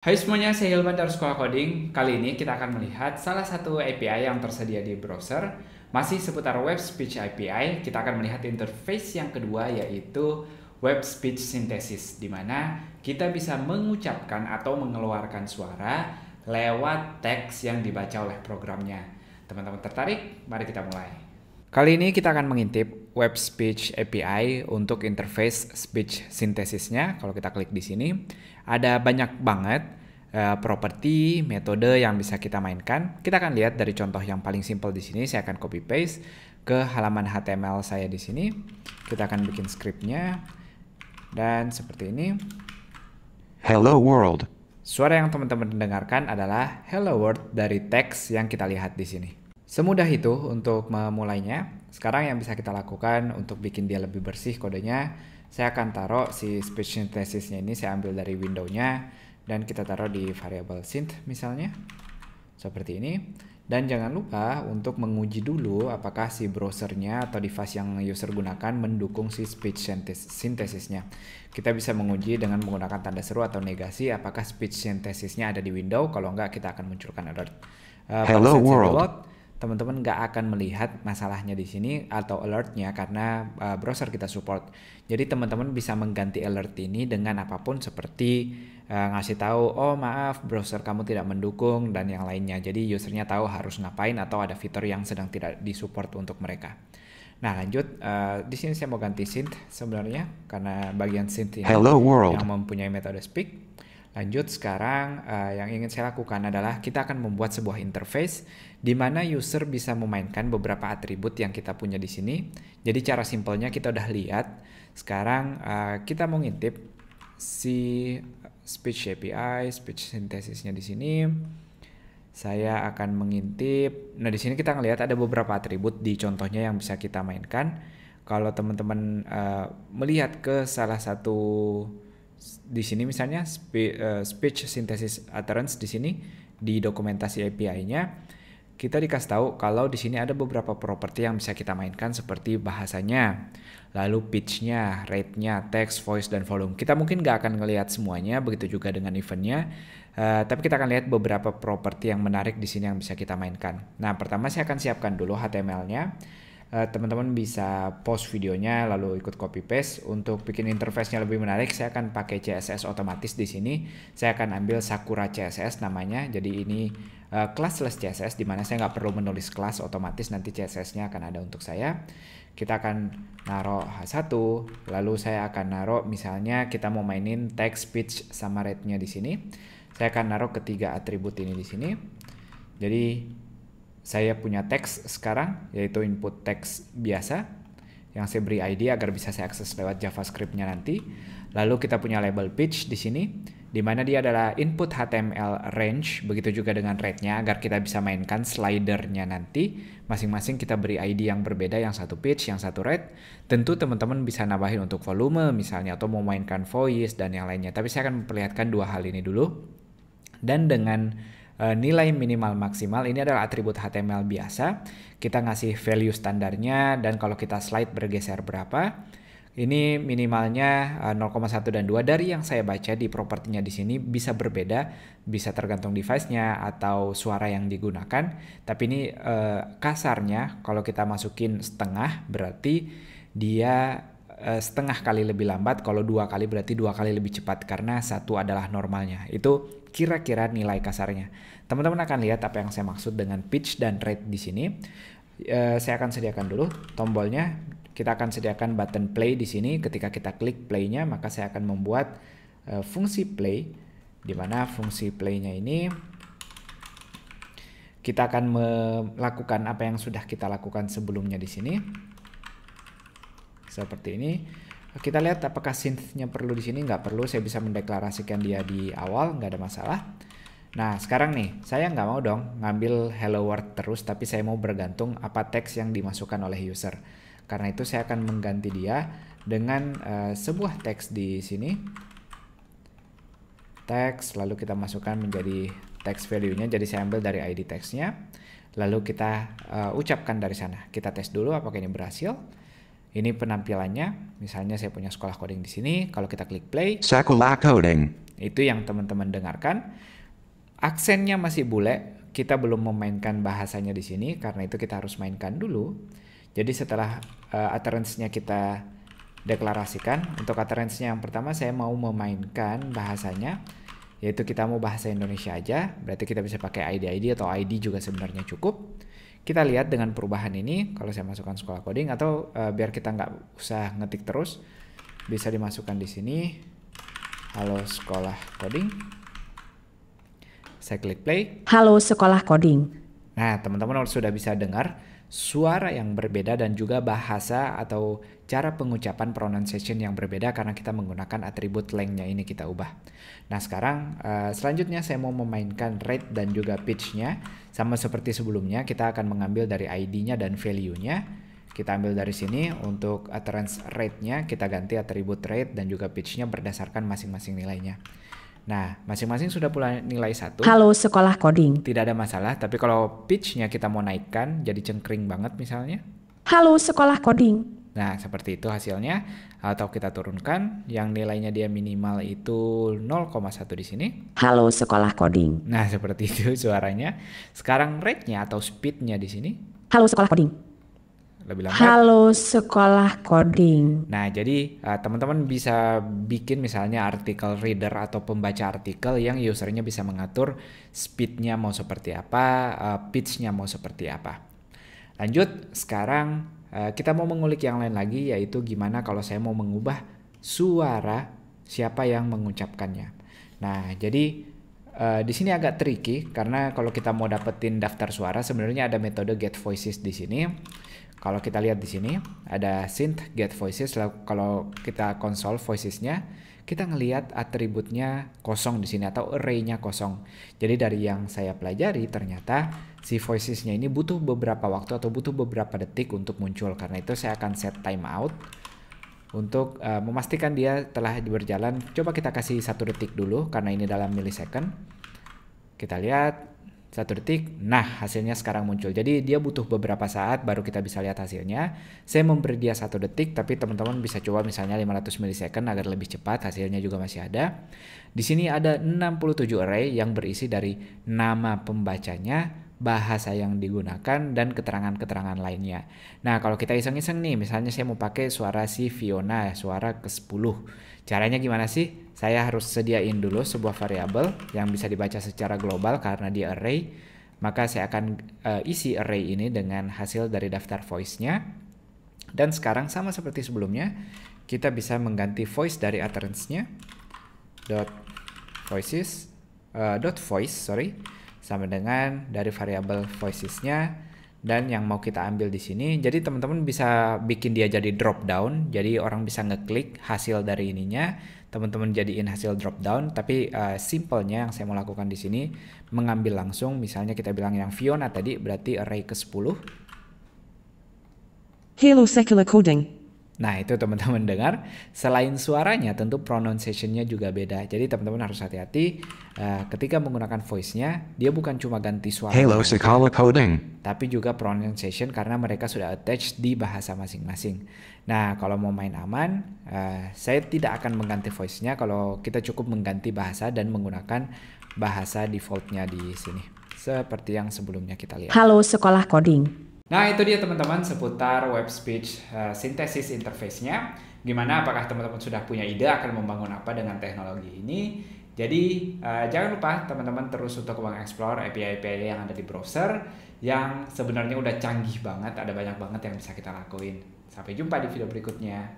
Hai semuanya, saya Hilman dari Sekolah Coding. Kali ini kita akan melihat salah satu API yang tersedia di browser. Masih seputar Web Speech API, kita akan melihat interface yang kedua yaitu Web Speech Synthesis, di mana kita bisa mengucapkan atau mengeluarkan suara lewat teks yang dibaca oleh programnya. Teman-teman tertarik? Mari kita mulai. Kali ini kita akan mengintip Web Speech API untuk interface speech synthesisnya. Kalau kita klik di sini, ada banyak banget properti, metode yang bisa kita mainkan. Kita akan lihat dari contoh yang paling simple di sini. Saya akan copy paste ke halaman HTML saya di sini. Kita akan bikin scriptnya dan seperti ini. Hello world. Suara yang teman-teman dengarkan adalah hello world dari teks yang kita lihat di sini. Semudah itu untuk memulainya. Sekarang yang bisa kita lakukan untuk bikin dia lebih bersih kodenya, saya akan taruh si speech synthesisnya ini, saya ambil dari window-nya dan kita taruh di variable synth misalnya. Seperti ini. Dan jangan lupa untuk menguji dulu apakah si browsernya atau device yang user gunakan mendukung si speech synthesisnya. Kita bisa menguji dengan menggunakan tanda seru atau negasi apakah speech synthesisnya ada di window. Kalau enggak, kita akan munculkan alert. Pada Hello saat saya world. reload, teman-teman nggak akan melihat masalahnya di sini atau alertnya karena browser kita support. Jadi teman-teman bisa mengganti alert ini dengan apapun seperti ngasih tahu, oh maaf browser kamu tidak mendukung dan yang lainnya. Jadi usernya tahu harus ngapain atau ada fitur yang sedang tidak disupport untuk mereka. Nah lanjut, di sini saya mau ganti synth sebenarnya karena bagian synth ini Hello world. yang mempunyai metode speak. Lanjut sekarang yang ingin saya lakukan adalah kita akan membuat sebuah interface di mana user bisa memainkan beberapa atribut yang kita punya di sini. Jadi cara simpelnya kita udah lihat. Sekarang kita mau ngintip si speech API, speech synthesisnya di sini. Saya akan mengintip. Nah, di sini kita ngelihat ada beberapa atribut di contohnya yang bisa kita mainkan. Kalau teman-teman melihat ke salah satu di sini misalnya speech synthesis utterance di sini di dokumentasi API-nya kita dikasih tahu kalau di sini ada beberapa properti yang bisa kita mainkan seperti bahasanya, lalu pitch-nya, rate-nya, text, voice, dan volume. Kita mungkin nggak akan ngelihat semuanya, begitu juga dengan event-nya, tapi kita akan lihat beberapa properti yang menarik di sini yang bisa kita mainkan. Nah, pertama saya akan siapkan dulu HTML-nya. Teman-teman bisa pause videonya lalu ikut copy paste. Untuk bikin interface-nya lebih menarik, saya akan pakai CSS otomatis di sini. Saya akan ambil Sakura CSS namanya. Jadi ini classless CSS di mana saya nggak perlu menulis kelas, otomatis nanti CSS-nya akan ada untuk saya. Kita akan naruh H1, lalu saya akan naruh misalnya kita mau mainin text, speech, sama rate-nya di sini. Saya akan naruh ketiga atribut ini di sini. Jadi saya punya teks sekarang, yaitu input teks biasa yang saya beri ID agar bisa saya akses lewat JavaScript-nya nanti. Lalu kita punya label pitch di sini, di mana dia adalah input HTML range, begitu juga dengan rate-nya agar kita bisa mainkan slider-nya nanti. Masing-masing kita beri ID yang berbeda, yang satu pitch, yang satu rate. Tentu teman-teman bisa nambahin untuk volume misalnya, atau mau mainkan voice dan yang lainnya. Tapi saya akan memperlihatkan dua hal ini dulu. Dan dengan nilai minimal maksimal ini adalah atribut HTML biasa. Kita ngasih value standarnya dan kalau kita slide bergeser berapa. Ini minimalnya 0,1 dan 2 dari yang saya baca di propertinya di sini bisa berbeda, bisa tergantung device-nya atau suara yang digunakan. Tapi ini kasarnya kalau kita masukin setengah berarti dia setengah kali lebih lambat, kalau 2 kali berarti 2 kali lebih cepat karena 1 adalah normalnya. Itu kira-kira nilai kasarnya. Teman-teman akan lihat apa yang saya maksud dengan pitch dan rate di sini. Saya akan sediakan dulu tombolnya. Kita akan sediakan button play di sini. Ketika kita klik play-nya, maka saya akan membuat fungsi play, di mana fungsi play-nya ini kita akan melakukan apa yang sudah kita lakukan sebelumnya di sini. Seperti ini. Kita lihat apakah synth-nya perlu di sini. Nggak perlu, saya bisa mendeklarasikan dia di awal, nggak ada masalah. Nah sekarang nih, saya nggak mau dong ngambil hello world terus, tapi saya mau bergantung apa teks yang dimasukkan oleh user. Karena itu saya akan mengganti dia dengan sebuah teks di sini. Teks, lalu kita masukkan menjadi text value-nya, jadi saya ambil dari ID teksnya. Lalu kita ucapkan dari sana. Kita tes dulu apakah ini berhasil. Ini penampilannya, misalnya saya punya sekolah coding di sini. Kalau kita klik play, Sekolah Coding. itu yang teman-teman dengarkan. Aksennya masih bule, kita belum memainkan bahasanya di sini, karena itu kita harus mainkan dulu. Jadi setelah utterance-nya kita deklarasikan, untuk utterance-nya yang pertama saya mau memainkan bahasanya, yaitu kita mau bahasa Indonesia aja, berarti kita bisa pakai ID atau ID juga sebenarnya cukup. Kita lihat dengan perubahan ini, kalau saya masukkan sekolah coding, atau biar kita nggak usah ngetik terus, bisa dimasukkan di sini, halo sekolah coding. Saya klik play. Halo sekolah coding. Nah, teman-teman sudah bisa dengar suara yang berbeda dan juga bahasa atau cara pengucapan pronunciation yang berbeda karena kita menggunakan atribut length-nya ini kita ubah. Nah, sekarang selanjutnya saya mau memainkan rate dan juga pitch-nya. Sama seperti sebelumnya, kita akan mengambil dari ID-nya dan value-nya. Kita ambil dari sini, untuk utterance rate-nya kita ganti atribut rate dan juga pitch-nya berdasarkan masing-masing nilainya. Nah, masing-masing sudah punya nilai 1. Halo sekolah coding. Tidak ada masalah, tapi kalau pitch-nya kita mau naikkan jadi cengkring banget misalnya. Halo sekolah coding. Nah, seperti itu hasilnya. Atau kita turunkan yang nilainya dia minimal itu 0,1 di sini. Halo sekolah coding. Nah, seperti itu suaranya. Sekarang rate-nya atau speed-nya di sini. Halo sekolah coding. Lebih lambat. Halo sekolah coding. Nah, jadi teman-teman bisa bikin misalnya artikel reader atau pembaca artikel yang usernya bisa mengatur speed-nya mau seperti apa, pitch-nya mau seperti apa. Lanjut, sekarang kita mau mengulik yang lain lagi, yaitu gimana kalau saya mau mengubah suara siapa yang mengucapkannya. Nah, jadi di sini agak tricky karena kalau kita mau dapetin daftar suara sebenarnya ada metode get voices di sini. Kalau kita lihat di sini ada synth get voices. Lalu kalau kita console voicesnya, kita ngelihat atributnya kosong di sini atau array-nya kosong. Jadi dari yang saya pelajari ternyata si voicesnya ini butuh beberapa waktu atau butuh beberapa detik untuk muncul. Karena itu saya akan set timeout untuk memastikan dia telah berjalan. Coba kita kasih 1 detik dulu karena ini dalam millisecond. Kita lihat 1 detik, nah hasilnya sekarang muncul. Jadi dia butuh beberapa saat baru kita bisa lihat hasilnya. Saya memberi dia 1 detik, tapi teman-teman bisa coba misalnya 500 millisecond agar lebih cepat, hasilnya juga masih ada. Di sini ada 67 array yang berisi dari nama pembacanya, bahasa yang digunakan, dan keterangan-keterangan lainnya. Nah, kalau kita iseng-iseng nih, misalnya saya mau pakai suara si Fiona, suara ke-10. Caranya gimana sih? Saya harus sediain dulu sebuah variabel yang bisa dibaca secara global karena dia array. Maka saya akan isi array ini dengan hasil dari daftar voice-nya. Dan sekarang sama seperti sebelumnya, kita bisa mengganti voice dari utterance-nya. .voice sama dengan dari variabel voices-nya dan yang mau kita ambil di sini. Jadi teman-teman bisa bikin dia jadi drop down. Jadi orang bisa ngeklik hasil dari ininya, teman-teman jadiin hasil drop down. Tapi simpelnya yang saya mau lakukan di sini mengambil langsung. Misalnya kita bilang yang Fiona tadi berarti array ke-10. Hello sekolah coding. Nah, itu teman-teman dengar. Selain suaranya, tentu pronunciation-nya juga beda. Jadi teman-teman harus hati-hati ketika menggunakan voice-nya. Dia bukan cuma ganti suara, Hello Sekolah Coding. tapi juga pronunciation karena mereka sudah attached di bahasa masing-masing. Nah, kalau mau main aman, saya tidak akan mengganti voice-nya. Kalau kita cukup mengganti bahasa dan menggunakan bahasa default-nya di sini. Seperti yang sebelumnya kita lihat. Halo sekolah coding. Nah, itu dia teman-teman seputar web speech synthesis interface-nya. Gimana, apakah teman-teman sudah punya ide akan membangun apa dengan teknologi ini? Jadi, jangan lupa teman-teman terus untuk mengeksplor API-API yang ada di browser yang sebenarnya udah canggih banget, ada banyak banget yang bisa kita lakuin. Sampai jumpa di video berikutnya.